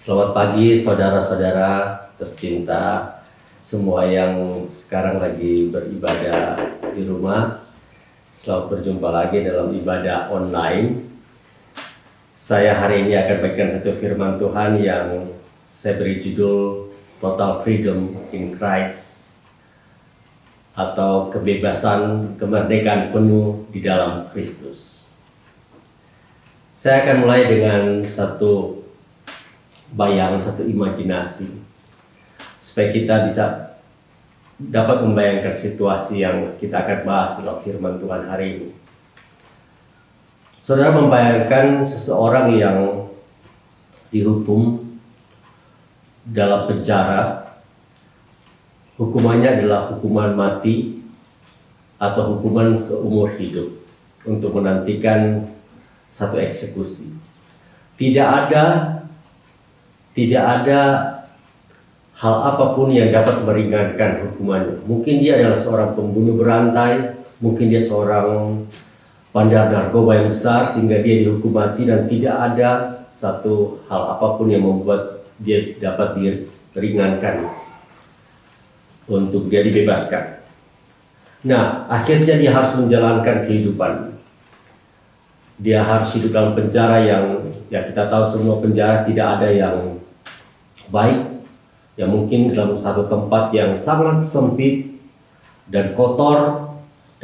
Selamat pagi saudara-saudara tercinta, semua yang sekarang lagi beribadah di rumah. Selamat berjumpa lagi dalam ibadah online. Saya hari ini akan bagikan satu firman Tuhan yang saya beri judul Total Freedom in Christ, atau kebebasan, kemerdekaan penuh di dalam Kristus. Saya akan mulai dengan satu bayangan, satu imajinasi, supaya kita bisa dapat membayangkan situasi yang kita akan bahas dalam firman Tuhan hari ini. Saudara membayangkan seseorang yang dihukum dalam penjara, hukumannya adalah hukuman mati atau hukuman seumur hidup untuk menantikan satu eksekusi. Tidak ada hal apapun yang dapat meringankan hukumannya. Mungkin dia adalah seorang pembunuh berantai, mungkin dia seorang bandar narkoba yang besar sehingga dia dihukum mati, dan tidak ada satu hal apapun yang membuat dia dapat diringankan untuk dia dibebaskan. Nah, akhirnya dia harus menjalankan kehidupan. Dia harus hidup dalam penjara yang, ya kita tahu semua penjara tidak ada yang baik, yang mungkin dalam satu tempat yang sangat sempit dan kotor,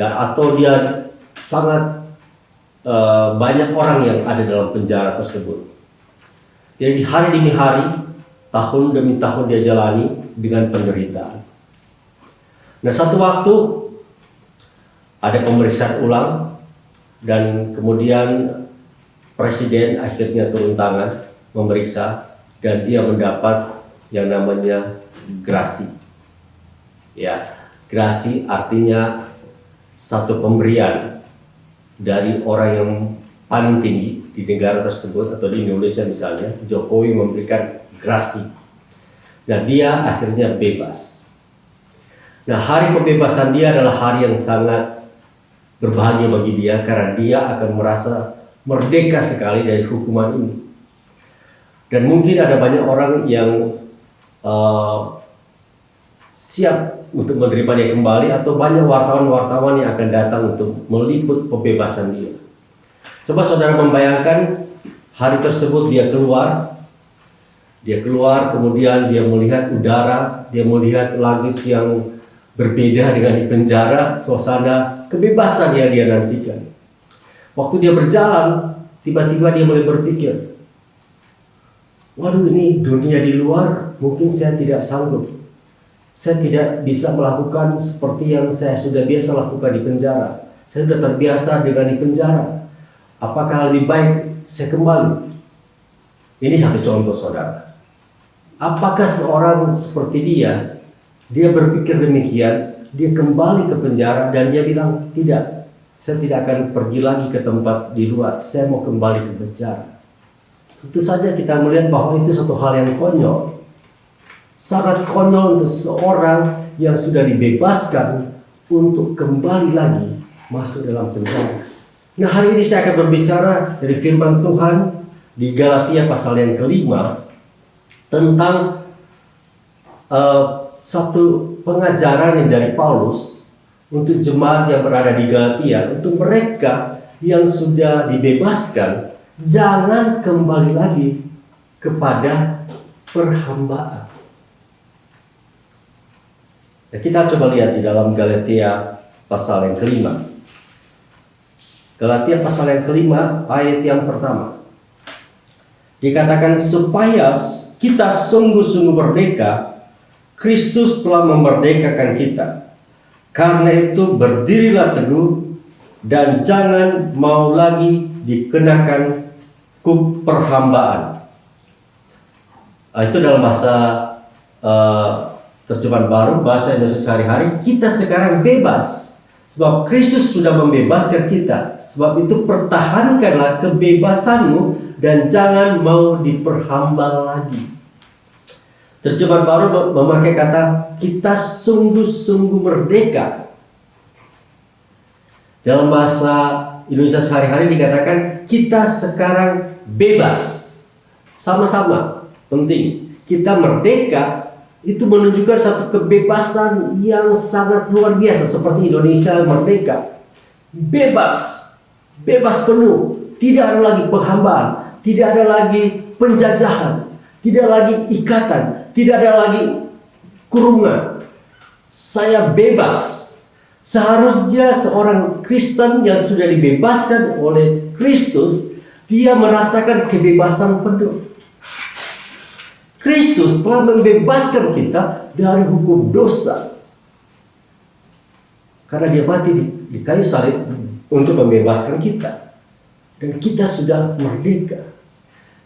dan atau dia sangat banyak orang yang ada dalam penjara tersebut. Jadi hari demi hari, tahun demi tahun dia jalani dengan penderitaan. Nah, satu waktu ada pemeriksaan ulang, dan kemudian presiden akhirnya turun tangan memeriksa, dan dia mendapat yang namanya grasi. Ya, grasi artinya satu pemberian dari orang yang paling tinggi di negara tersebut, atau di Indonesia misalnya, Jokowi memberikan grasi. Nah, dia akhirnya bebas. Nah, hari pembebasan dia adalah hari yang sangat berbahagia bagi dia, karena dia akan merasa merdeka sekali dari hukuman ini. Dan mungkin ada banyak orang yang siap untuk menerima dia kembali, atau banyak wartawan-wartawan yang akan datang untuk meliput pembebasan dia. Coba saudara membayangkan hari tersebut dia keluar, kemudian dia melihat udara, dia melihat langit yang berbeda dengan di penjara, suasana kebebasan yang dia nantikan. Waktu dia berjalan, tiba-tiba dia mulai berpikir, waduh, ini dunia di luar mungkin saya tidak sanggup. Saya tidak bisa melakukan seperti yang saya sudah biasa lakukan di penjara. Saya sudah terbiasa dengan di penjara. Apakah lebih baik saya kembali? Ini satu contoh, saudara. Apakah seorang seperti dia berpikir demikian, dia kembali ke penjara dan dia bilang, tidak, saya tidak akan pergi lagi ke tempat di luar, saya mau kembali ke penjara. Tentu saja kita melihat bahwa itu satu hal yang konyol. Sangat konyol untuk seorang yang sudah dibebaskan untuk kembali lagi masuk dalam penjara. Nah, hari ini saya akan berbicara dari firman Tuhan di Galatia pasal yang kelima tentang satu pengajaran yang dari Paulus untuk jemaat yang berada di Galatia, untuk mereka yang sudah dibebaskan, jangan kembali lagi kepada perhambaan. Nah, kita coba lihat di dalam Galatia pasal yang kelima. Galatia pasal yang kelima ayat yang pertama. Dikatakan, supaya kita sungguh-sungguh merdeka, Kristus telah memerdekakan kita. Karena itu berdirilah teguh dan jangan mau lagi dikenakan kuk perhambaan. Itu dalam bahasa terjemahan baru, bahasa Indonesia sehari-hari. Kita sekarang bebas sebab Kristus sudah membebaskan kita. Sebab itu pertahankanlah kebebasanmu dan jangan mau diperhamba lagi. Terjemahan baru memakai kata kita sungguh-sungguh merdeka. Dalam bahasa Indonesia sehari-hari dikatakan kita sekarang bebas. Sama-sama. penting. Kita merdeka itu menunjukkan satu kebebasan yang sangat luar biasa, seperti Indonesia merdeka. Bebas, bebas penuh, tidak ada lagi penghambaan, tidak ada lagi penjajahan, tidak lagi ikatan, tidak ada lagi kurungan. Saya bebas. Seharusnya seorang Kristen yang sudah dibebaskan oleh Kristus, dia merasakan kebebasan penuh. Kristus telah membebaskan kita dari hukum dosa. Karena dia mati di kayu salib untuk membebaskan kita. Dan kita sudah merdeka.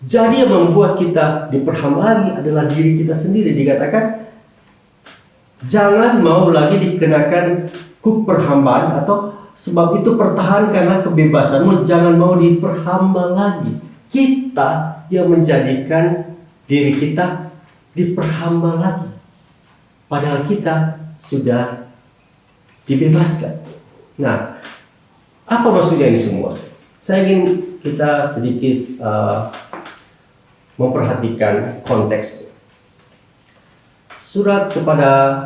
Jadi yang membuat kita diperham lagi adalah diri kita sendiri. Dikatakan, jangan mau lagi dikenakan hukum perhambaan, atau sebab itu pertahankanlah kebebasanmu, jangan mau diperhamba lagi. Kita yang menjadikan diri kita diperhamba lagi, padahal kita sudah dibebaskan. Nah, apa maksudnya ini semua? Saya ingin kita sedikit memperhatikan konteks surat kepada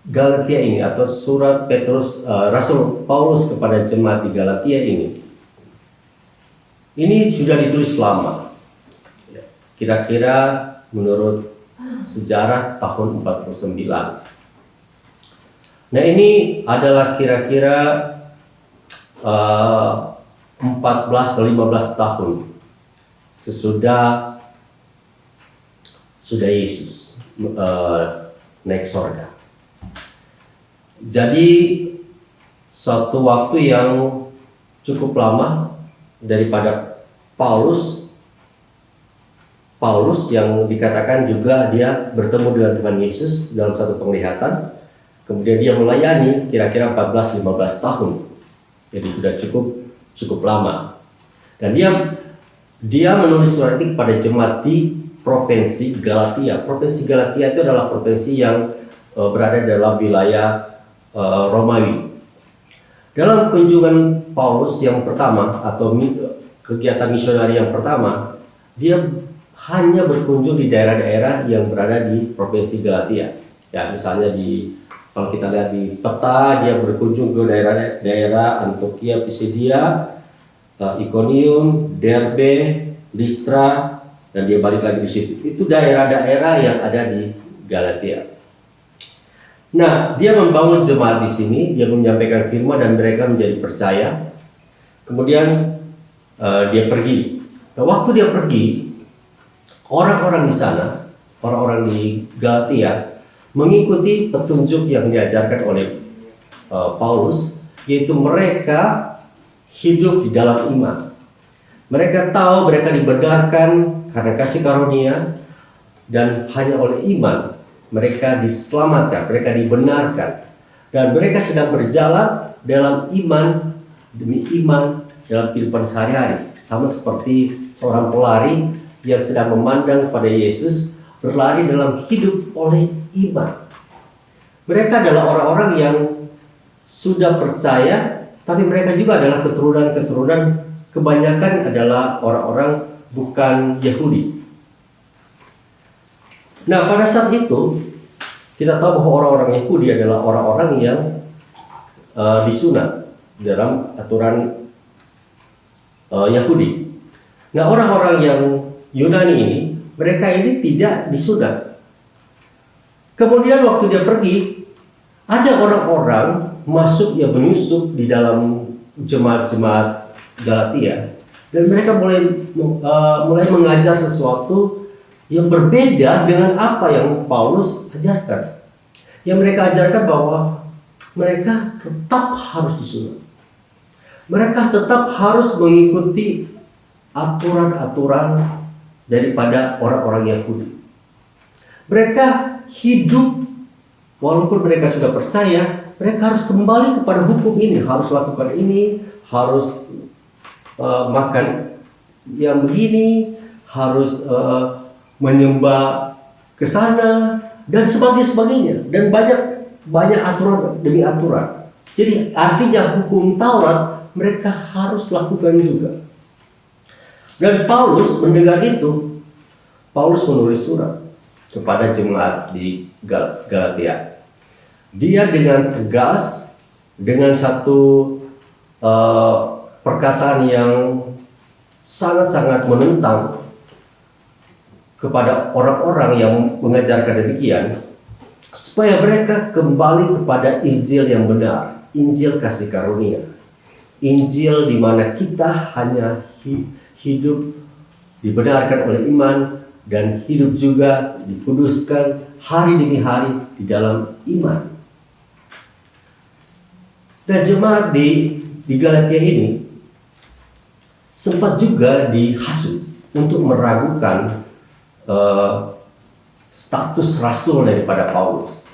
Galatia ini, atau surat Petrus, Rasul Paulus kepada jemaat di Galatia ini. Ini sudah ditulis lama, kira-kira menurut sejarah tahun 49. Nah, ini adalah kira-kira 14 atau 15 tahun sesudah Yesus naik sorga. Jadi suatu waktu yang cukup lama daripada Paulus yang dikatakan juga dia bertemu dengan Tuhan Yesus dalam satu penglihatan. Kemudian dia melayani kira-kira 14-15 tahun. Jadi sudah cukup lama. Dan dia menulis surat ini kepada jemaat di provinsi Galatia. Provinsi Galatia itu adalah provinsi yang berada dalam wilayah Romawi. Dalam kunjungan Paulus yang pertama, atau kegiatan misionari yang pertama, dia hanya berkunjung di daerah-daerah yang berada di provinsi Galatia. Ya, misalnya kalau kita lihat di peta, dia berkunjung ke daerah-daerah Antioquia, Pisidia, Iconium, Derbe, Listra, dan dia balik lagi di situ. Itu daerah-daerah yang ada di Galatia. Nah, dia membangun jemaat di sini, dia menyampaikan firman dan mereka menjadi percaya. Kemudian dia pergi. Nah, waktu dia pergi, orang-orang di sana, orang-orang di Galatia, mengikuti petunjuk yang diajarkan oleh Paulus, yaitu mereka hidup di dalam iman. Mereka tahu mereka dibenarkan karena kasih karunia, dan hanya oleh iman mereka diselamatkan, mereka dibenarkan, dan mereka sedang berjalan dalam iman demi iman dalam kehidupan sehari-hari, sama seperti seorang pelari yang sedang memandang kepada Yesus, berlari dalam hidup oleh iman. Mereka adalah orang-orang yang sudah percaya, tapi mereka juga adalah keturunan-keturunan, kebanyakan adalah orang-orang bukan Yahudi. Nah, pada saat itu kita tahu bahwa orang-orang Yahudi adalah orang-orang yang disunat dalam aturan Yahudi. Nah, orang-orang yang Yunani ini, mereka ini tidak disunat. Kemudian waktu dia pergi, ada orang-orang masuk, ya menyusup di dalam jemaat-jemaat Galatia, dan mereka mulai mengajar sesuatu yang berbeda dengan apa yang Paulus ajarkan. Yang mereka ajarkan bahwa mereka tetap harus disunat. Mereka tetap harus mengikuti aturan-aturan daripada orang-orang Yahudi. Mereka hidup, walaupun mereka sudah percaya, mereka harus kembali kepada hukum ini, harus lakukan ini, harus makan yang begini, harus menyembah ke sana, dan sebagainya, dan banyak aturan demi aturan. Jadi artinya hukum Taurat mereka harus lakukan juga. Dan Paulus mendengar itu, Paulus menulis surat kepada jemaat di Galatia. Dia dengan tegas, dengan satu perkataan yang sangat-sangat menentang kepada orang-orang yang mengajarkan demikian, supaya mereka kembali kepada Injil yang benar, Injil kasih karunia, Injil di mana kita hanya hidup dibenarkan oleh iman dan hidup juga dikuduskan hari demi hari di dalam iman. Dan jemaat di Galatia ini sempat juga dihasut untuk meragukan status rasul daripada Paulus.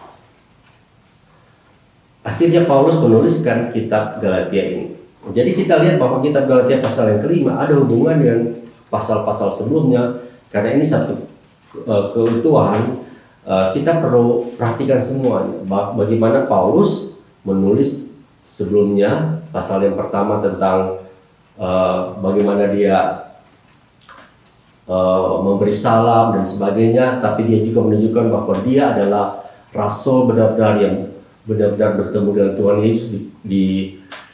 Akhirnya Paulus menuliskan kitab Galatia ini. Jadi kita lihat bahwa kitab Galatia pasal yang kelima ada hubungan dengan pasal-pasal sebelumnya, karena ini satu keutuhan. Kita perlu perhatikan semuanya. Bagaimana Paulus menulis sebelumnya, pasal yang pertama tentang bagaimana dia memberi salam dan sebagainya, tapi dia juga menunjukkan bahwa dia adalah rasul benar-benar yang benar-benar bertemu dengan Tuhan Yesus,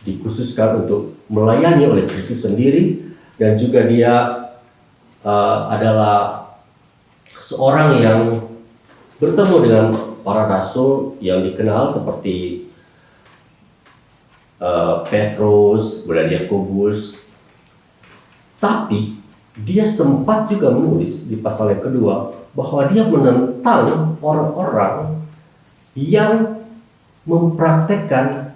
dikhususkan untuk melayani oleh Kristus sendiri, dan juga dia adalah seorang yang bertemu dengan para rasul yang dikenal seperti Petrus, kemudian Yakobus. Tapi dia sempat juga menulis di pasal yang kedua bahwa dia menentang orang-orang yang mempraktekkan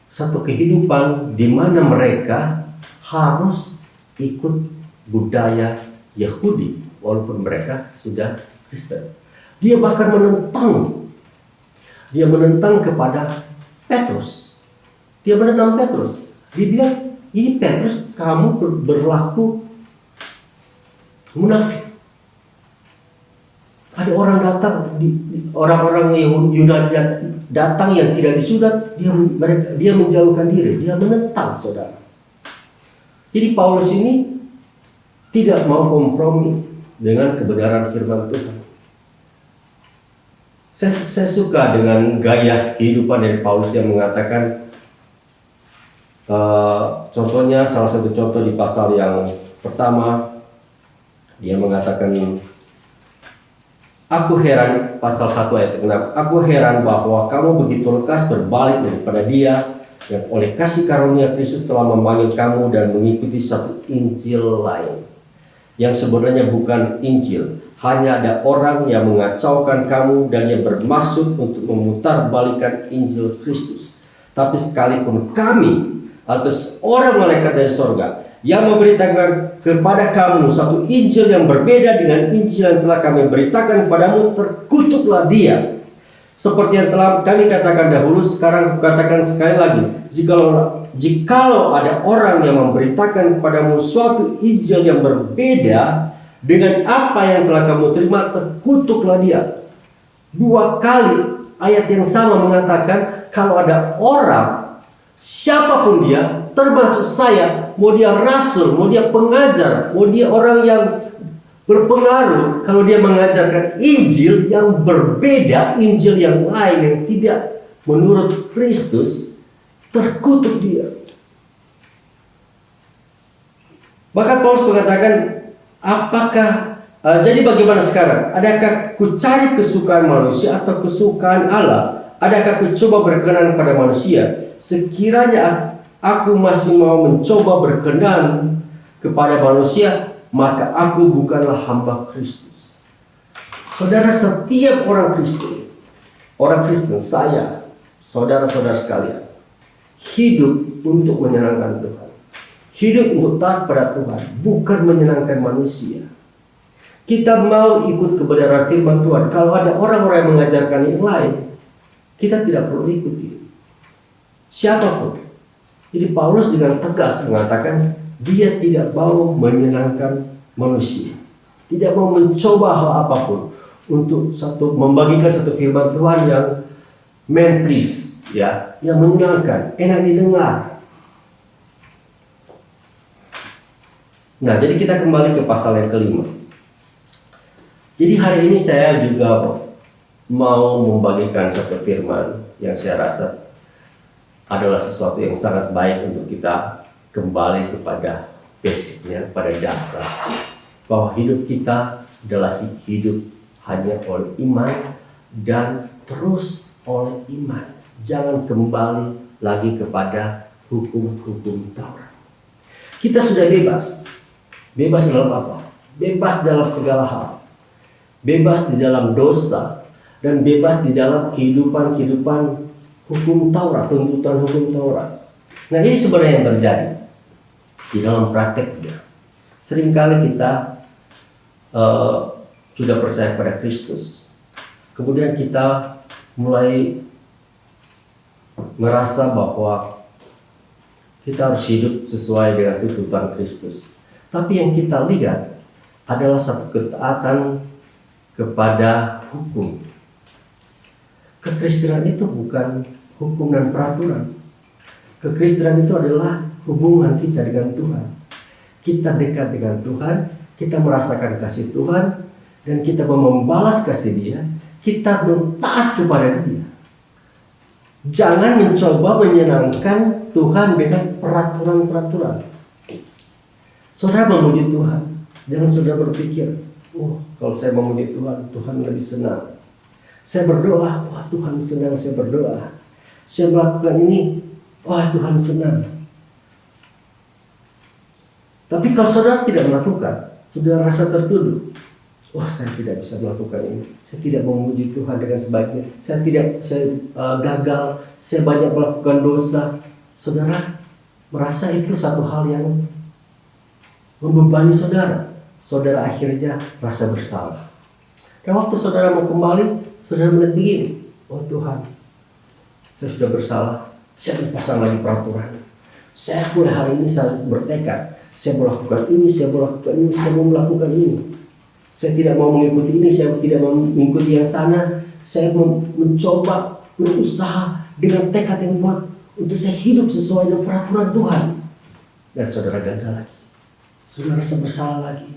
satu kehidupan di mana mereka harus ikut budaya Yahudi walaupun mereka sudah Kristen. Dia bahkan menentang kepada Petrus. Dia menentang Petrus. Dia bilang, ini Petrus, kamu berlaku munafik. Ada orang datang, orang-orang Yunani datang yang tidak disudat, dia menjauhkan diri, dia menentang saudara. Jadi Paulus ini tidak mau kompromi dengan kebenaran firman Tuhan. Saya suka dengan gaya kehidupan dari Paulus yang mengatakan, contohnya salah satu contoh di pasal yang pertama, dia mengatakan, aku heran, pasal 1 ayat 6, aku heran bahwa kamu begitu lekas berbalik daripada dia yang oleh kasih karunia Kristus telah memanggil kamu dan mengikuti satu Injil lain yang sebenarnya bukan Injil. Hanya ada orang yang mengacaukan kamu dan yang bermaksud untuk memutarbalikkan Injil Kristus. Tapi sekalipun kami atau seorang malaikat dari sorga yang memberitakan kepada kamu satu Injil yang berbeda dengan Injil yang telah kami beritakan kepadamu, terkutuklah dia. Seperti yang telah kami katakan dahulu, sekarang kukatakan sekali lagi, jikalau ada orang yang memberitakan kepadamu suatu Injil yang berbeda dengan apa yang telah kamu terima, terkutuklah dia. 2 kali ayat yang sama mengatakan kalau ada orang, siapapun dia, termasuk saya, mau dia rasul, mau dia pengajar, mau dia orang yang berpengaruh, kalau dia mengajarkan Injil yang berbeda, Injil yang lain yang tidak menurut Kristus, terkutuk dia. Bahkan Paulus mengatakan, jadi bagaimana sekarang? Adakah ku cari kesukaan manusia atau kesukaan Allah? Adakah ku coba berkenan pada manusia? Sekiranya aku masih mau mencoba berkenan kepada manusia, maka aku bukanlah hamba Kristus. Saudara, setiap orang Kristen, saya, saudara-saudara sekalian, hidup untuk menyenangkan Tuhan. Hidup untuk taat pada Tuhan, bukan menyenangkan manusia. Kita mau ikut kebenaran firman Tuhan. Kalau ada orang-orang yang mengajarkan yang lain, kita tidak perlu ikuti. Siapapun. Jadi Paulus dengan tegas mengatakan dia tidak mau menyenangkan manusia. Tidak mau mencoba hal apapun untuk membagikan satu firman Tuhan yang man please, ya, yang menyenangkan, enak didengar. Nah, jadi kita kembali ke pasal yang kelima. Jadi hari ini saya juga mau membagikan satu firman yang saya rasa adalah sesuatu yang sangat baik untuk kita kembali kepada basicnya, pada dasar. Bahwa hidup kita adalah hidup hanya oleh iman dan terus oleh iman. Jangan kembali lagi kepada hukum-hukum Taurat. Kita sudah bebas. Bebas dalam apa? Bebas dalam segala hal. Bebas di dalam dosa dan bebas di dalam kehidupan hukum Taurat, tuntutan hukum Taurat. Nah, ini sebenarnya yang terjadi di dalam prakteknya. Seringkali kita sudah percaya pada Kristus, kemudian kita mulai merasa bahwa kita harus hidup sesuai dengan tuntutan Kristus. Tapi yang kita lihat adalah satu ketaatan kepada hukum. Kekristenan itu bukan hukum dan peraturan. Kekristenan itu adalah hubungan kita dengan Tuhan. Kita dekat dengan Tuhan, kita merasakan kasih Tuhan, dan kita mau membalas kasih Dia, kita taat kepada Dia. Jangan mencoba menyenangkan Tuhan dengan peraturan-peraturan. Saudara memuji Tuhan, jangan saudara berpikir, kalau saya memuji Tuhan, Tuhan lebih senang. Saya berdoa, wah Tuhan senang saya berdoa. Saya melakukan ini, wah Tuhan senang. Tapi kalau saudara tidak melakukan, saudara rasa tertuduh. Wah saya tidak bisa melakukan ini. Saya tidak memuji Tuhan dengan sebaiknya. Saya gagal. Saya banyak melakukan dosa. Saudara merasa itu satu hal yang membebani saudara. Saudara akhirnya rasa bersalah. Dan waktu saudara mau kembali, saudara melihat begini. Oh Tuhan, saya sudah bersalah. Saya pasang lagi peraturan. Saya mulai hari ini saya bertekad. Saya mau lakukan ini, saya mau lakukan ini, saya mau melakukan ini. Saya tidak mau mengikuti ini, saya tidak mau mengikuti yang sana. Saya mencoba, berusaha dengan tekad yang kuat untuk saya hidup sesuai dengan peraturan Tuhan. Dan saudara gagal lagi. Saudara rasa bersalah lagi.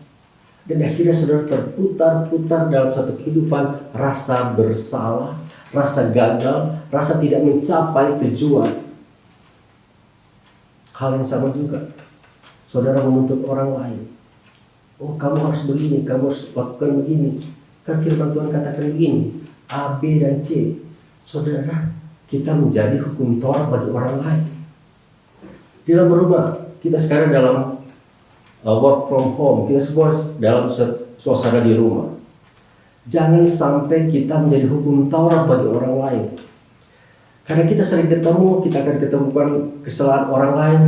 Dan akhirnya saudara terputar-putar dalam satu kehidupan rasa bersalah, rasa gagal, rasa tidak mencapai tujuan. Hal yang sama juga. Saudara menuntut orang lain. Oh kamu harus begini, kamu harus lakukan begini. Kan firman Tuhan katakan begini, A, B, dan C. Saudara, kita menjadi hukum Taurat bagi orang lain. Di dalam rumah, kita sekarang dalam work from home, kita semua dalam suasana di rumah. Jangan sampai kita menjadi hukum Taurat bagi orang lain. Karena kita sering ketemu, kita akan ketemukan kesalahan orang lain.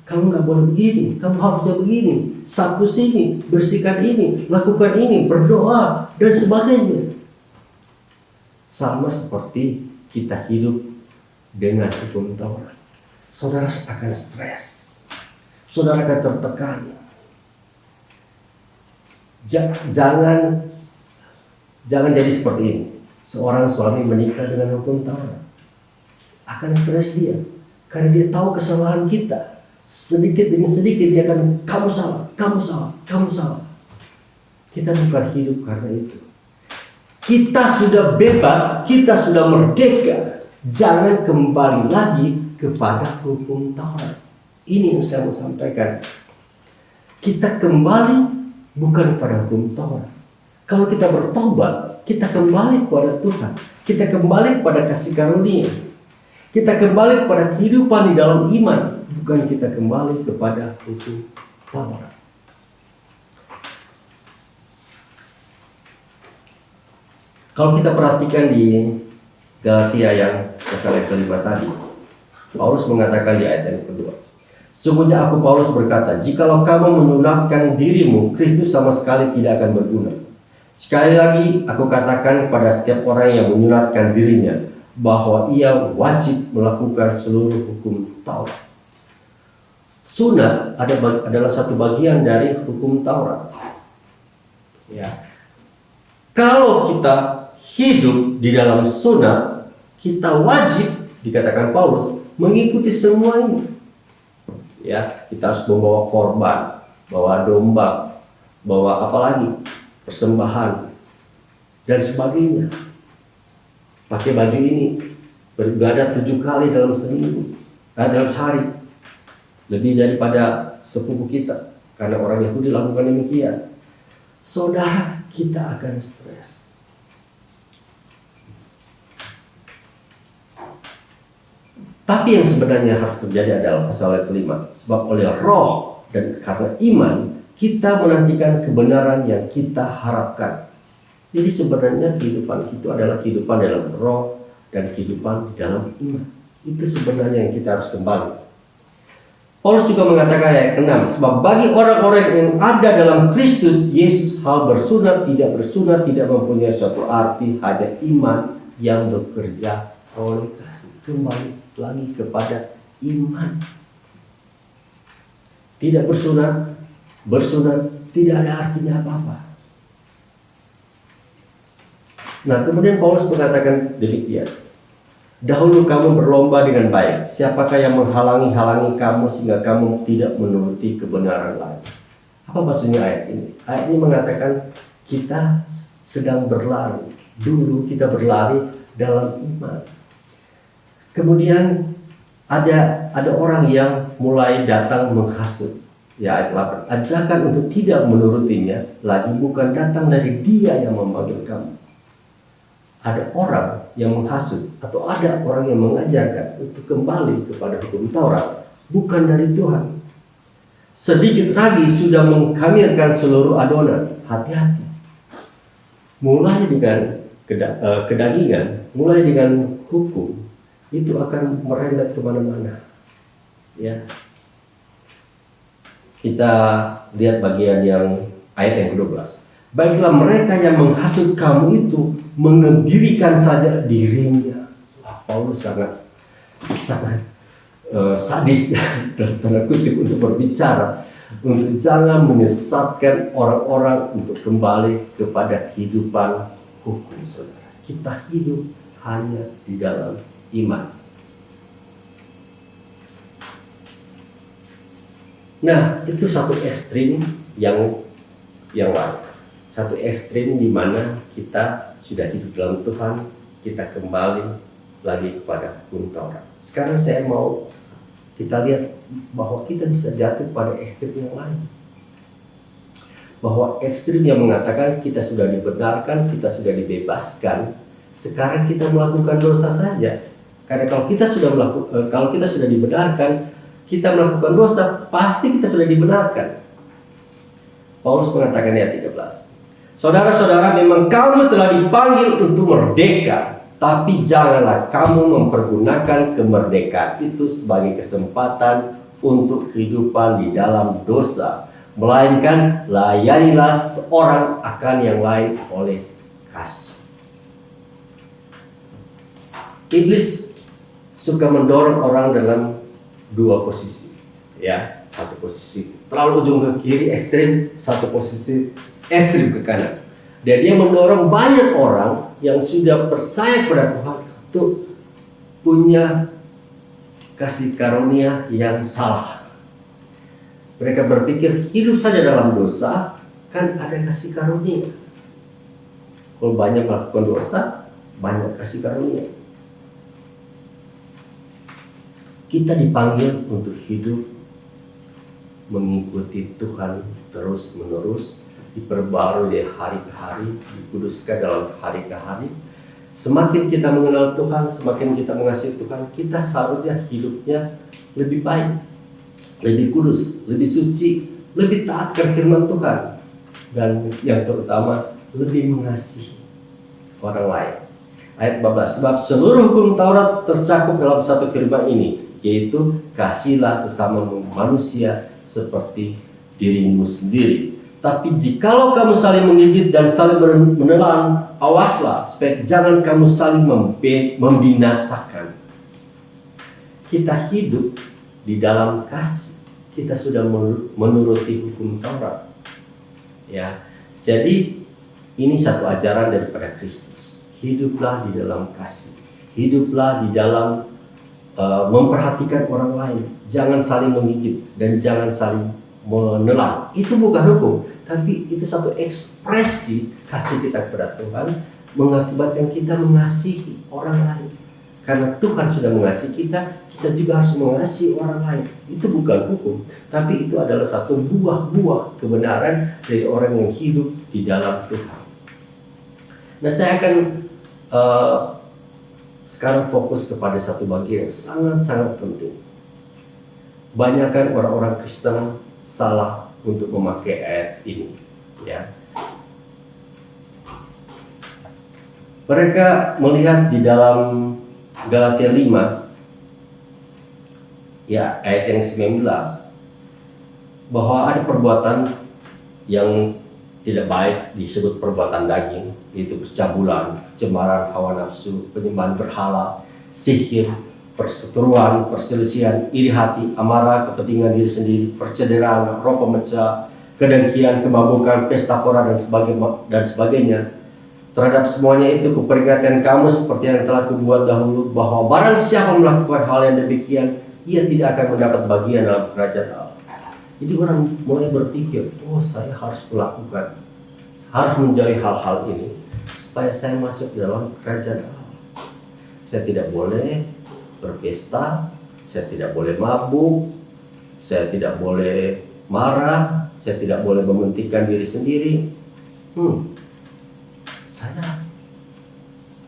Kamu nggak boleh begini, kamu harusnya begini, sapu sini, bersihkan ini, lakukan ini, berdoa, dan sebagainya. Sama seperti kita hidup dengan hukum Taurat. Saudara akan stres, saudara akan tertekan. Jangan jadi seperti ini. Seorang suami menikah dengan hukum Taurat, akan stres dia, karena dia tahu kesalahan kita. Sedikit demi sedikit dia akan, kamu salah, kamu salah, kamu salah. Kita bukan hidup karena itu. Kita sudah bebas, kita sudah merdeka. Jangan kembali lagi kepada hukum Taurat. Ini yang saya mau sampaikan. Kita kembali bukan pada hukum Taurat. Kalau kita bertobat, kita kembali kepada Tuhan. Kita kembali kepada kasih karunia. Kita kembali kepada kehidupan di dalam iman. Bukan kita kembali kepada hukum Taurat. Kalau kita perhatikan di Galatia yang pasal yang kelima tadi, Paulus mengatakan di ayat yang kedua, sungguhnya aku Paulus berkata, jikalau kamu menunaikan dirimu, Kristus sama sekali tidak akan berguna. Sekali lagi aku katakan kepada setiap orang yang menyunatkan dirinya, bahwa ia wajib melakukan seluruh hukum Taurat. Sunat adalah satu bagian dari hukum Taurat. Ya. Kalau kita hidup di dalam sunat, kita wajib, dikatakan Paulus, mengikuti semua ini. Ya, kita harus membawa korban. bawa domba, bawa apa lagi, persembahan dan sebagainya. Pakai baju ini, beribadah 7 kali dalam seminggu, dalam sehari, lebih daripada sepupu kita, karena orang Yahudi lakukan demikian. Saudara, kita akan stres. Tapi yang sebenarnya harus terjadi adalah pasal yang kelima. Sebab oleh roh dan karena iman, kita menantikan kebenaran yang kita harapkan. Jadi sebenarnya kehidupan itu adalah kehidupan dalam roh dan kehidupan di dalam iman. Itu sebenarnya yang kita harus kembali. Paulus juga mengatakan ayat ke-6, sebab bagi orang-orang yang ada dalam Kristus Yesus, hal bersunat, tidak bersunat tidak mempunyai suatu arti, hanya iman yang bekerja oleh kasih. Kembali lagi kepada iman. Tidak bersunat, bersunat tidak ada artinya apa-apa. Nah, kemudian Paulus mengatakan demikian. Dahulu kamu berlomba dengan baik. Siapakah yang menghalangi kamu sehingga kamu tidak menuruti kebenaran lain? Apa maksudnya ayat ini? Ayat ini mengatakan kita sedang berlari. Dulu kita berlari dalam iman. Kemudian ada orang yang mulai datang menghasut. Ya, ayat 8. Ajakan untuk tidak menurutinya lagi bukan datang dari Dia yang memanggil kamu. Ada orang yang menghasut atau ada orang yang mengajarkan untuk kembali kepada hukum Taurat, bukan dari Tuhan. Sedikit lagi sudah mengkamirkan seluruh adonan. Hati-hati. Mulai dengan kedagingan, mulai dengan hukum, itu akan merembet kemana-mana. Ya. Kita lihat bagian yang ayat yang ke-12. Baiklah mereka yang menghasut kamu itu mengebirikan saja dirinya. Paulus sangat sadis dalam tanda kutip untuk berbicara, untuk jangan menyesatkan orang-orang untuk kembali kepada kehidupan hukum. Saudara, kita hidup hanya di dalam iman. Nah, itu satu ekstrim yang lain. Satu ekstrim di mana kita sudah hidup dalam Tuhan, kita kembali lagi kepada hukum Taurat. Sekarang saya mau kita lihat bahwa kita bisa jatuh pada ekstrim yang lain. Bahwa ekstrim yang mengatakan kita sudah dibenarkan, kita sudah dibebaskan, sekarang kita melakukan dosa saja. Karena kalau kita sudah dibenarkan, kita melakukan dosa, pasti kita sudah dibenarkan. Paulus mengatakan ayat 13. Saudara-saudara, memang kamu telah dipanggil untuk merdeka, tapi janganlah kamu mempergunakan kemerdekaan itu sebagai kesempatan untuk kehidupan di dalam dosa, melainkan layanilah seorang akan yang lain oleh kasih. Iblis suka mendorong orang dalam dua posisi, ya. Satu posisi terlalu ujung ke kiri ekstrim, satu posisi ekstrim ke kanan. Dan dia mendorong banyak orang yang sudah percaya kepada Tuhan untuk punya kasih karunia yang salah. Mereka berpikir hidup saja dalam dosa, kan ada kasih karunia. Kalau banyak melakukan dosa, banyak kasih karunia. Kita dipanggil untuk hidup mengikuti Tuhan terus-menerus, diperbarui dari hari ke hari, dikuduskan dalam hari ke hari. Semakin kita mengenal Tuhan, semakin kita mengasihi Tuhan, kita seharusnya hidupnya lebih baik, lebih kudus, lebih suci, lebih taat ke firman Tuhan, dan yang terutama lebih mengasihi orang lain. Ayat 14, sebab seluruh hukum Taurat tercakup dalam satu firman ini, yaitu kasihilah sesama manusia seperti dirimu sendiri. Tapi jikalau kamu saling menggigit dan saling menelan, awaslah supaya jangan kamu saling membinasakan. Kita hidup di dalam kasih. Kita sudah menuruti hukum Taurat. Ya, jadi ini satu ajaran daripada Kristus. Hiduplah di dalam kasih. Hiduplah di dalam memperhatikan orang lain. Jangan saling menggigit dan jangan saling menelan. Itu bukan hukum, tapi itu satu ekspresi kasih kita kepada Tuhan, mengakibatkan kita mengasihi orang lain. Karena Tuhan sudah mengasihi kita, kita juga harus mengasihi orang lain. Itu bukan hukum, tapi itu adalah satu buah-buah kebenaran dari orang yang hidup di dalam Tuhan. Nah, saya akan sekarang fokus kepada satu bagian yang sangat-sangat penting. Banyakkan orang-orang Kristen salah untuk memakai ayat ini, ya. Mereka melihat di dalam Galatia 5, ya, ayat yang 19, bahwa ada perbuatan yang tidak baik disebut perbuatan daging, yaitu percabulan, pencemaran hawa nafsu, penyembahan berhala, sihir, perseteruan, perselisihan, iri hati, amarah, kepentingan diri sendiri, percederaan, roh pemecah, kedengkian, kemabukan, pesta pora dan sebagainya. Terhadap semuanya itu kuperingatkan kamu seperti yang telah kubuat dahulu, bahwa barang siapa melakukan hal yang demikian, ia tidak akan mendapat bagian dalam kerajaan Allah. Jadi orang mulai berpikir, oh, saya harus melakukan, harus menjauhi hal-hal ini supaya saya masuk dalam kerajaan Allah. Saya tidak boleh berpesta, saya tidak boleh mabuk, saya tidak boleh marah, saya tidak boleh mementingkan diri sendiri. Saya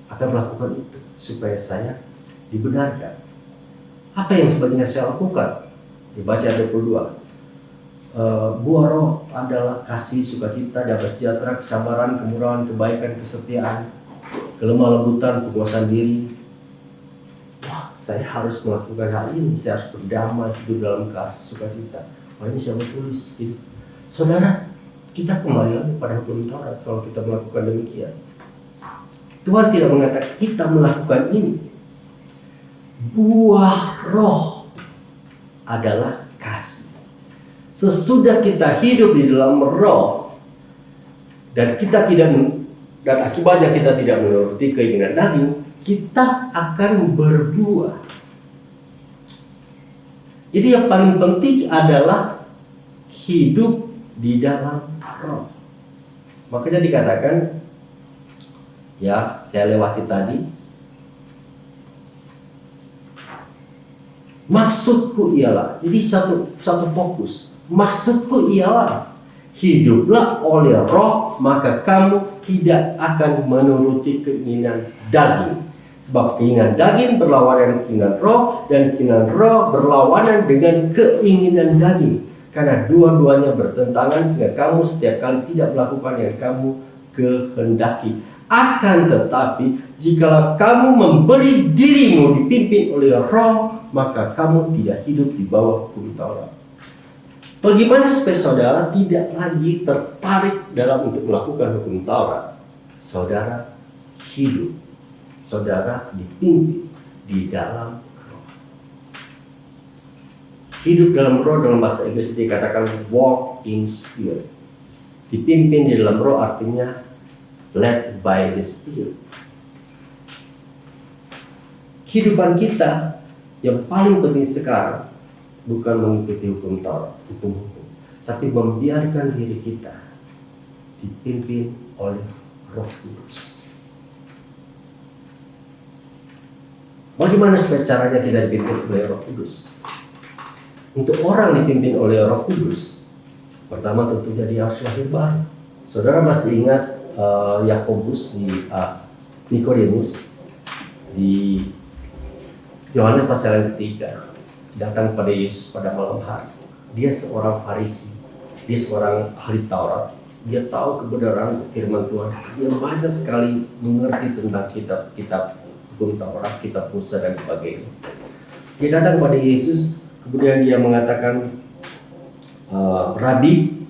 akan melakukan itu supaya saya dibenarkan. Apa yang sebenarnya saya lakukan? Dibaca ayat 22. Buah roh adalah kasih, sukacita, damai sejahtera, kesabaran, kemurahan, kebaikan, kesetiaan, kelemah lembutan, kepuasan diri. Wah, saya harus melakukan hal ini. Saya harus berdamai, hidup dalam kasih, sukacita. Wah, ini saya tulis. Jadi, saudara, kita kembali lagi pada hukum Taurat kalau kita melakukan demikian. Tuhan tidak mengatakan kita melakukan ini. Buah roh adalah kasih. Sesudah kita hidup di dalam roh dan akibatnya kita tidak menuruti keinginan daging, kita akan berbuah. Jadi yang paling penting adalah hidup di dalam roh. Makanya dikatakan, ya, saya lewati tadi, maksudku ialah, jadi satu fokus. Maksudku ialah hiduplah oleh roh, maka kamu tidak akan menuruti keinginan daging. Sebab keinginan daging berlawanan dengan keinginan roh, dan keinginan roh berlawanan dengan keinginan daging. Karena dua-duanya bertentangan, sehingga kamu setiap kali tidak melakukan yang kamu kehendaki. Akan tetapi, jikalau kamu memberi dirimu dipimpin oleh roh, maka kamu tidak hidup di bawah hukum Taurat. Bagaimana supaya saudara tidak lagi tertarik dalam untuk melakukan hukum Taurat? Saudara hidup, saudara dipimpin di dalam roh. Hidup dalam roh dalam bahasa Inggris dikatakan walk in spirit. Dipimpin di dalam roh artinya led by the Spirit. Kehidupan kita yang paling penting sekarang bukan mengikuti hukum Taurat, hukum-hukum, tapi membiarkan diri kita dipimpin oleh Roh Kudus. Bagaimana supaya caranya kita dipimpin oleh Roh Kudus? Untuk orang dipimpin oleh Roh Kudus, pertama tentunya dia harus lahir baru. Saudara masih ingat Yakobus di Nikodemus di Yohanes pasal yang ketiga datang kepada Yesus pada malam hari. Dia seorang Farisi, dia seorang ahli Taurat, dia tahu kebenaran firman Tuhan, dia banyak sekali mengerti tentang kitab-kitab hukum Taurat, kitab Musa dan sebagainya. Dia datang kepada Yesus, kemudian dia mengatakan, Rabi,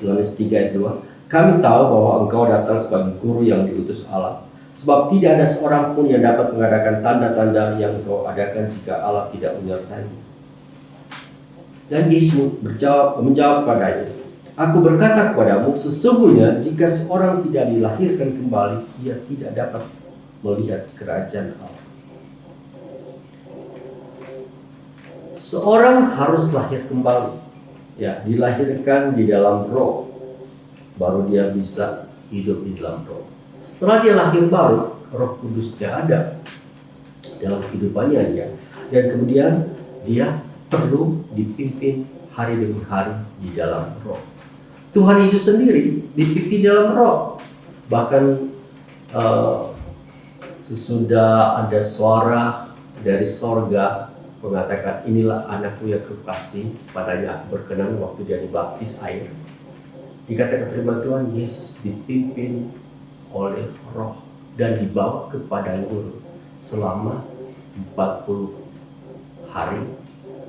Yohanes 3 ayat 2, kami tahu bahwa engkau datang sebagai guru yang diutus Allah. Sebab tidak ada seorang pun yang dapat mengadakan tanda-tanda yang engkau adakan jika Allah tidak menyertai. Dan Yesus menjawab padanya, aku berkata kepadamu, sesungguhnya jika seorang tidak dilahirkan kembali, ia tidak dapat melihat kerajaan Allah. Seorang harus lahir kembali, ya, dilahirkan di dalam roh, baru dia bisa hidup di dalam roh. Setelah dia lahir baru, Roh Kudusnya ada dalam kehidupannya dia, dan kemudian dia perlu dipimpin hari demi hari di dalam roh. Tuhan Yesus sendiri dipimpin dalam roh. Bahkan sesudah ada suara dari sorga mengatakan, inilah anakku yang kekasih, padanya aku berkenan, waktu dia dibaptis air. Dikatakan firman Tuhan, Yesus dipimpin oleh roh dan dibawa ke padang gurun selama 40 hari,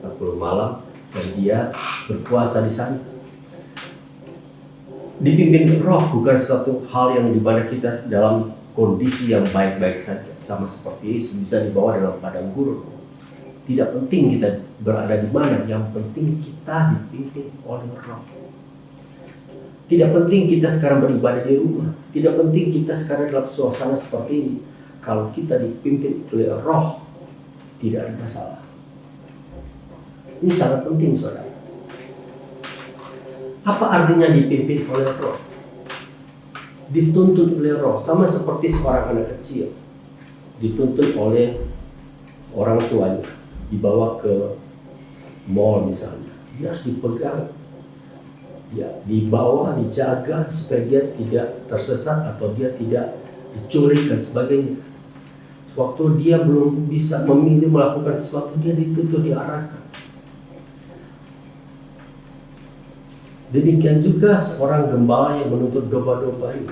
40 malam, dan dia berpuasa di sana. Dipimpin roh bukan suatu hal yang dimana kita dalam kondisi yang baik-baik saja, sama seperti Yesus bisa dibawa dalam padang gurun. Tidak penting kita berada di mana, yang penting kita dipimpin oleh roh. Tidak penting kita sekarang beribadah di rumah, tidak penting kita sekarang dalam suasana seperti ini. Kalau kita dipimpin oleh roh, tidak ada masalah. Ini sangat penting, saudara. Apa artinya dipimpin oleh roh? Dituntun oleh roh, sama seperti seorang anak kecil dituntun oleh orang tuanya, dibawa ke mall misalnya, dia harus dipegang, ya, dibawa, dijaga supaya dia tidak tersesat atau dia tidak diculik dan sebagainya. Waktu dia belum bisa memilih melakukan sesuatu, dia dituntun, diarahkan. Demikian juga seorang gembala yang menuntut domba-dombanya.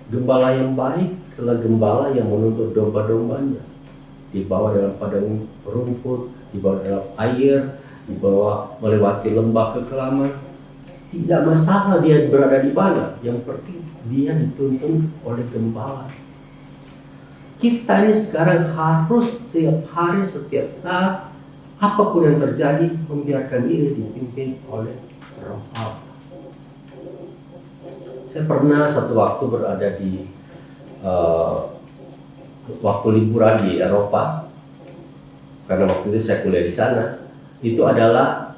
Gembala yang baik adalah gembala yang menuntut domba-dombanya. Dibawa dalam padang rumput, dibawa dalam air, dibawa melewati lembah kekelaman. Tidak masalah dia berada di mana, yang penting dia dituntun oleh gembala. Kita ini sekarang harus setiap hari, setiap saat, apapun yang terjadi, membiarkan diri dipimpin oleh Roh Allah. Saya pernah satu waktu berada di waktu liburan di Eropa, karena waktu itu saya kuliah di sana. Itu adalah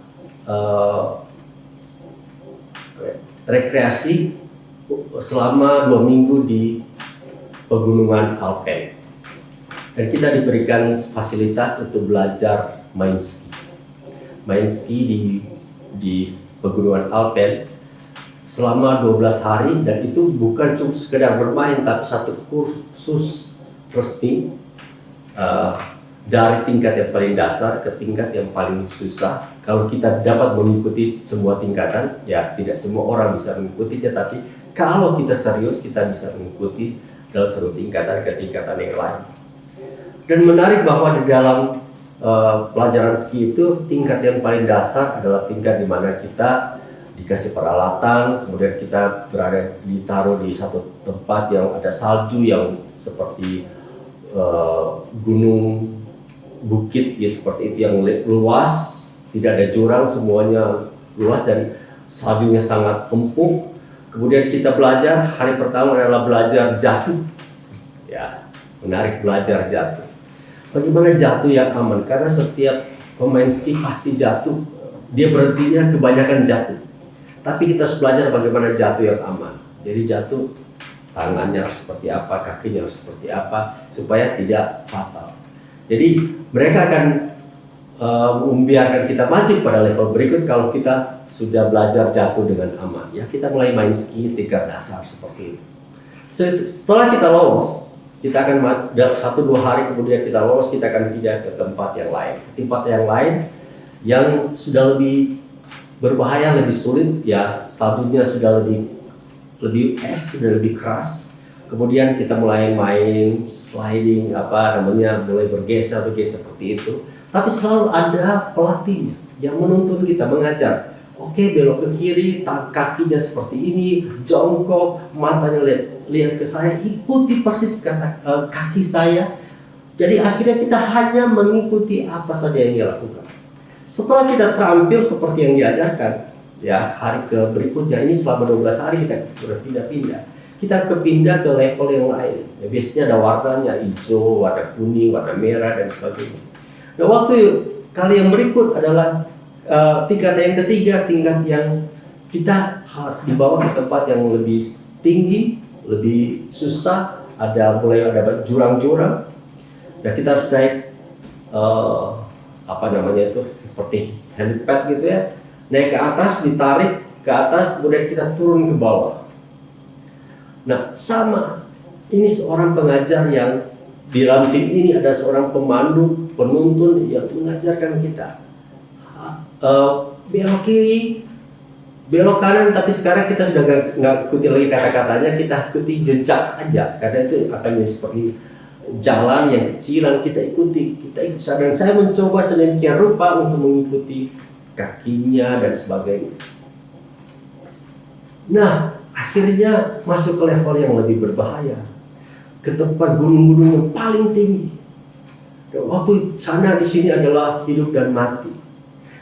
rekreasi selama 2 minggu di pegunungan Alpen, dan kita diberikan fasilitas untuk belajar main ski di pegunungan Alpen selama 12 hari, dan itu bukan cuma sekedar bermain, tapi satu kursus resmi dari tingkat yang paling dasar ke tingkat yang paling susah. Kalau kita dapat mengikuti semua tingkatan, ya tidak semua orang bisa mengikutinya, tapi kalau kita serius, kita bisa mengikuti dalam satu tingkatan ke tingkatan yang lain. Dan menarik bahwa di dalam pelajaran ski itu, tingkat yang paling dasar adalah tingkat di mana kita dikasih peralatan, kemudian kita ditaruh di satu tempat yang ada salju yang seperti gunung, bukit ya, seperti itu, yang luas, tidak ada jurang, semuanya luas dan saljunya sangat empuk. Kemudian kita belajar, hari pertama adalah belajar jatuh. Ya, menarik, belajar jatuh. Bagaimana jatuh yang aman? Karena setiap pemain ski pasti jatuh. Dia berhentinya kebanyakan jatuh. Tapi kita harus belajar bagaimana jatuh yang aman. Jadi jatuh, tangannya harus seperti apa, kakinya harus seperti apa, supaya tidak fatal. Jadi mereka akan membiarkan kita maju pada level berikut kalau kita sudah belajar jatuh dengan aman. Ya, kita mulai main ski tingkat dasar seperti ini. Setelah kita lolos, kita akan dalam 1-2 hari kemudian kita lolos, kita akan pindah ke tempat yang lain. Tempat yang lain yang sudah lebih berbahaya, lebih sulit, ya, saljunya sudah lebih es, sudah lebih keras. Kemudian kita mulai main sliding, mulai bergeser seperti itu. Tapi selalu ada pelatihnya yang menuntun kita, mengajar. Oke, belok ke kiri, kakinya seperti ini, jongkok, matanya lihat ke saya, ikuti persis kaki saya. Jadi akhirnya kita hanya mengikuti apa saja yang dia lakukan. Setelah kita terampil seperti yang diajarkan, ya, hari berikutnya ini selama 12 hari kita berpindah-pindah. Kita kepindah ke level yang lain. Ya, biasanya ada warnanya, hijau, warna kuning, warna merah dan sebagainya. Nah, waktu Kali yang berikut adalah tingkat yang ketiga, tingkat yang kita dibawa ke tempat yang lebih tinggi, lebih susah, mulai ada jurang-jurang, dan kita harus naik seperti helipad gitu ya, naik ke atas, ditarik ke atas, kemudian kita turun ke bawah. Nah, sama, ini seorang pengajar yang di dalam tim ini ada seorang pemandu, penuntun yang mengajarkan kita belok kiri, belok kanan, tapi sekarang kita sudah nggak ikuti lagi kata-katanya, kita ikuti jejak aja, karena itu akan seperti jalan yang kecilan, kita ikuti. Dan saya mencoba sedemikian rupa untuk mengikuti kakinya dan sebagainya. Nah, akhirnya masuk ke level yang lebih berbahaya, ke tempat gunung-gunung yang paling tinggi. Dan waktu sana di sini adalah hidup dan mati.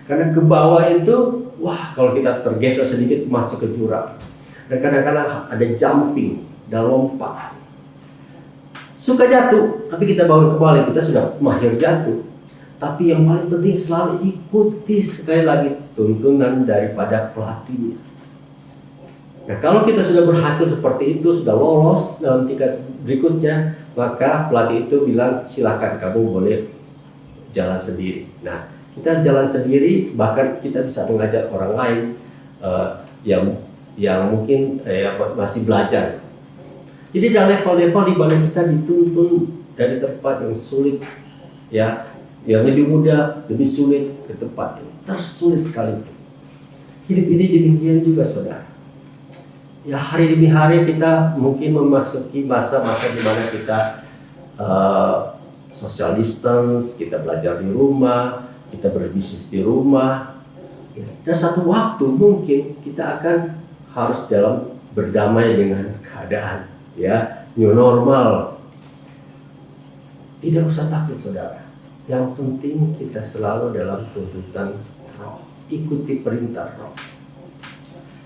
Karena ke bawah itu, wah, kalau kita tergeser sedikit masuk ke jurang. Dan kadang-kadang ada jumping dan lompat. Suka jatuh, tapi kita bangun kembali, kita sudah mahir jatuh. Tapi yang paling penting selalu ikuti sekali lagi tuntunan daripada pelatihnya. Nah, kalau kita sudah berhasil seperti itu, sudah lolos dalam tingkat berikutnya, maka pelatih itu bilang, silakan kamu boleh jalan sendiri. Nah, kita jalan sendiri, bahkan kita bisa mengajar orang lain yang mungkin masih belajar. Jadi ada level-level di mana kita dituntun dari tempat yang sulit, ya, yang lebih mudah, lebih sulit ke tempat yang tersulit sekali. Hidup ini demikian juga, saudara. Ya, hari demi hari kita mungkin memasuki masa-masa di mana kita social distance, kita belajar di rumah, kita berbisnis di rumah. Dan satu waktu mungkin kita akan harus berdamai dengan keadaan, ya, new normal. Tidak usah takut, saudara. Yang penting kita selalu dalam tuntutan Roh, ikuti perintah Roh.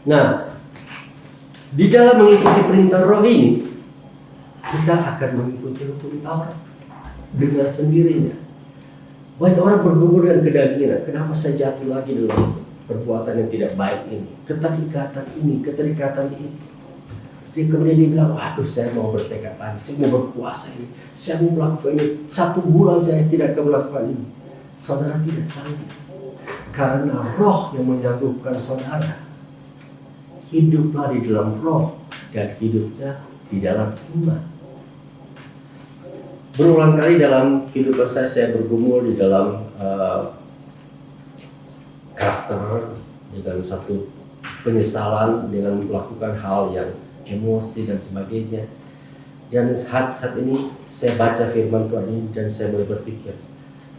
Nah, di dalam mengikuti perintah Roh ini, kita akan mengikuti hukum Taurat dengan sendirinya. Banyak orang bergumul dengan kedagingan. Kenapa saya jatuh lagi dalam perbuatan yang tidak baik ini? Keterikatan ini, keterikatan itu. Jadi kemudian dia bilang, waduh, saya mau bertekad lagi, saya mau berpuasa ini, saya mau melakukan ini, 1 bulan saya tidak akan melakukan ini. Saudara tidak sanggup, karena Roh yang menyangguhkan saudara. Hiduplah di dalam Roh dan hidupnya di dalam iman. Berulang kali dalam kehidupan saya bergumul di dalam karakter dengan satu penyesalan dengan melakukan hal yang emosi dan sebagainya. Dan saat ini saya baca firman Tuhan ini dan saya mulai berpikir,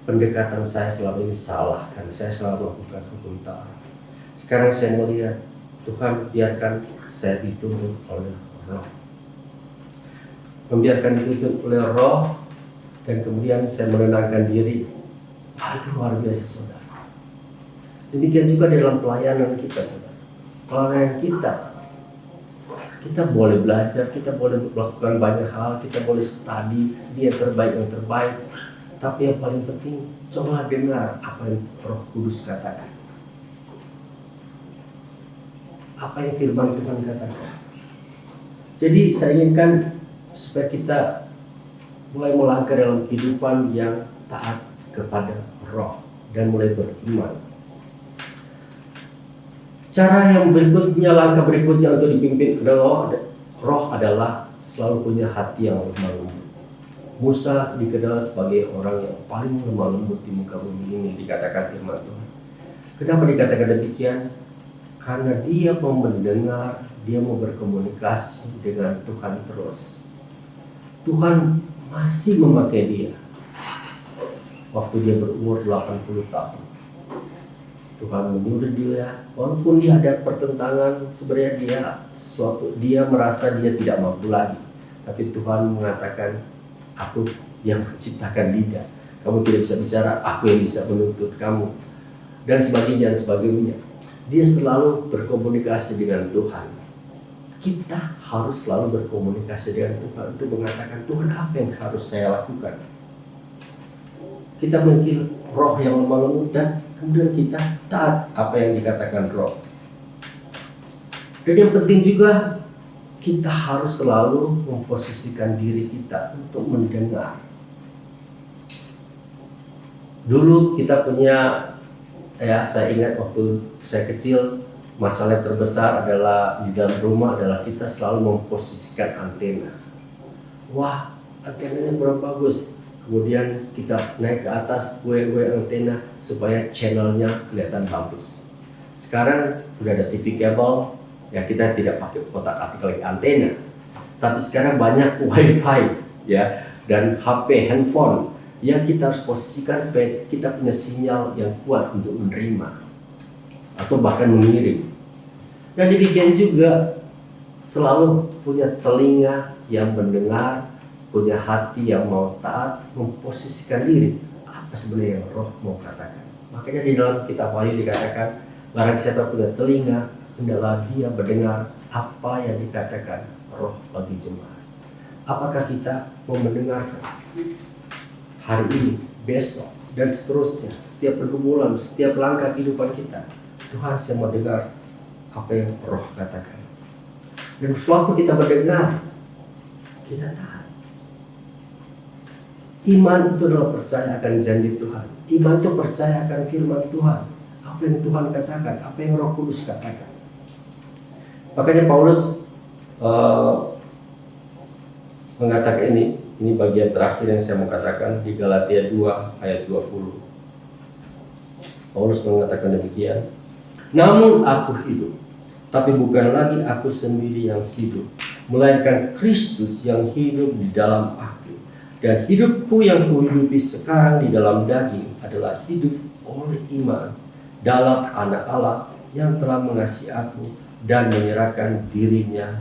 pendekatan saya selama ini salah karena saya selalu melakukan hukum Taurat. Sekarang saya melihat, Tuhan biarkan saya dituntun oleh Roh, membiarkan dituntun oleh Roh, dan kemudian saya menenangkan diri. Itu luar biasa, saudara. Demikian juga dalam pelayanan kita, saudara. Pelayanan kita boleh belajar, kita boleh melakukan banyak hal, kita boleh study dia yang terbaik. Tapi yang paling penting, coba dengar apa yang Roh Kudus katakan. Apa yang firman Tuhan katakan. Jadi saya inginkan supaya kita mulai melangkah dalam kehidupan yang taat kepada Roh dan mulai beriman. Cara yang berikutnya, langkah berikutnya untuk dipimpin ke Roh adalah selalu punya hati yang lemah lembut. Musa dikenal sebagai orang yang paling lemah lembut di muka bumi ini, dikatakan firman Tuhan. Kenapa dikatakan demikian? Karena dia mau mendengar, dia mau berkomunikasi dengan Tuhan terus. Tuhan masih memakai dia. Waktu dia berumur 80 tahun. Tuhan menyuruh dia, walaupun dia ada pertentangan, sebenarnya dia merasa dia tidak mampu lagi. Tapi Tuhan mengatakan, aku yang menciptakan dia. Kamu tidak bisa bicara, aku yang bisa menuntut kamu. Dan sebagainya, dan sebagainya. Dia selalu berkomunikasi dengan Tuhan. Kita harus selalu berkomunikasi dengan Tuhan untuk mengatakan, Tuhan, apa yang harus saya lakukan? kita mungkin roh yang lemah lembut dan kemudian kita taat apa yang dikatakan roh. Dan yang penting juga kita harus selalu memposisikan diri kita untuk mendengar. Dulu kita punya, saya ingat waktu saya kecil, masalah terbesar adalah di dalam rumah adalah kita selalu memposisikan antena. Wah, antenanya kurang bagus. Kemudian kita naik ke atas antena supaya channelnya kelihatan bagus. Sekarang sudah ada TV kabel, ya kita tidak pakai kotak-atik lagi antena. Tapi sekarang banyak wifi, ya, dan HP, handphone yang kita harus posisikan supaya kita punya sinyal yang kuat untuk menerima atau bahkan mengirim. Dan demikian juga selalu punya telinga yang mendengar, punya hati yang mau taat, memposisikan diri. Apa sebenarnya yang roh mau katakan? Makanya di dalam kitab Wahyu dikatakan, barang siapa punya telinga, hendaklah dia mendengar apa yang dikatakan roh bagi jemaat. Apakah kita mau mendengarkan hari ini, besok, dan seterusnya, setiap pergumulan, setiap langkah kehidupan kita? Tuhan, saya mau dengar apa yang roh katakan. Dan sewaktu kita mendengar, kita taat. Iman itu adalah percaya akan janji Tuhan. Iman itu percaya akan firman Tuhan. Apa yang Tuhan katakan, apa yang Roh Kudus katakan. Makanya Paulus mengatakan ini bagian terakhir yang saya mau katakan di Galatia 2 ayat 20. Paulus mengatakan demikian. Namun aku hidup, tapi bukan lagi aku sendiri yang hidup, melainkan Kristus yang hidup di dalam aku. Dan hidupku yang kuhidupi sekarang di dalam daging adalah hidup oleh iman dalam Anak Allah yang telah mengasihi aku dan menyerahkan dirinya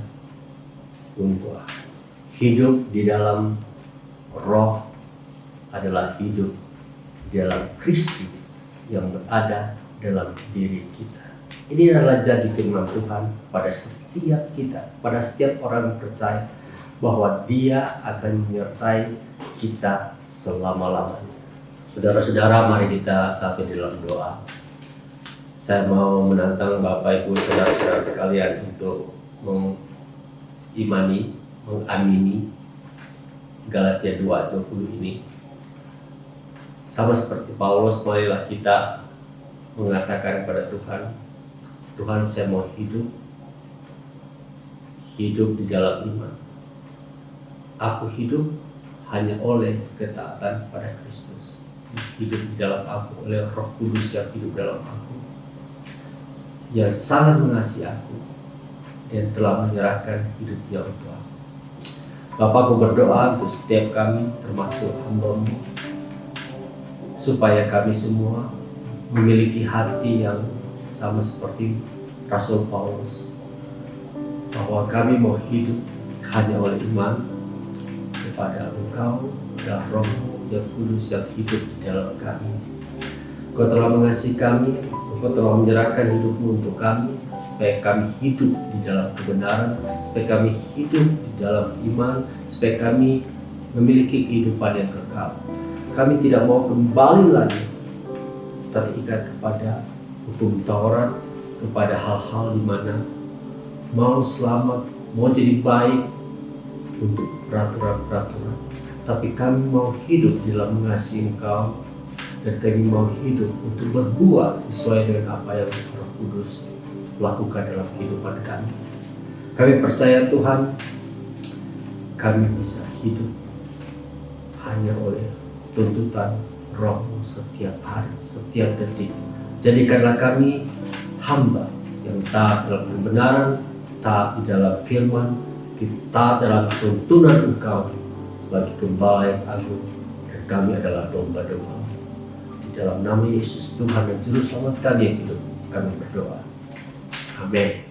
untuk aku. Hidup di dalam roh adalah hidup di dalam Kristus yang berada dalam diri kita. Ini adalah janji firman Tuhan pada setiap kita, pada setiap orang percaya, bahwa Dia akan menyertai kita selama-lamanya. Saudara-saudara, mari kita satu di dalam doa. Saya mau menantang Bapak Ibu saudara-saudara sekalian untuk mengamini Galatia 2:20 ini. Sama seperti Paulus, marilah kita mengatakan kepada Tuhan, Tuhan, saya mau hidup di dalam iman. Aku hidup hanya oleh ketaatan pada Kristus. Hidup di dalam aku oleh Roh Kudus yang hidup dalam aku, yang sangat mengasihi aku dan telah menyerahkan hidupnya untuk aku. Bapakku berdoa untuk setiap kami, termasuk hamba-Mu, supaya kami semua memiliki hati yang sama seperti Rasul Paulus, bahwa kami mau hidup hanya oleh iman kepada Engkau dan Roh-Mu yang kudus yang hidup di dalam kami. Engkau telah mengasihi kami, Engkau telah menyerahkan hidup-Mu untuk kami, supaya kami hidup di dalam kebenaran, supaya kami hidup di dalam iman, supaya kami memiliki kehidupan yang kekal. Kami tidak mau kembali lagi terikat kepada hukum Taurat, kepada hal-hal di mana mau selamat, mau jadi baik untuk peraturan-peraturan, tapi kami mau hidup dalam mengasihi Engkau, dan kami mau hidup untuk berbuat sesuai dengan apa yang Roh Kudus lakukan dalam kehidupan kami. Kami percaya Tuhan, kami bisa hidup hanya oleh tuntutan Roh-Mu setiap hari, setiap detik. Jadikanlah kami hamba yang taat dalam kebenaran, taat di dalam firman, taat dalam tuntunan Engkau sebagai Gembala yang agung, dan kami adalah domba-domba. Di dalam nama Yesus Tuhan dan Juru Selamat kami yang hidup, kami berdoa. Amin.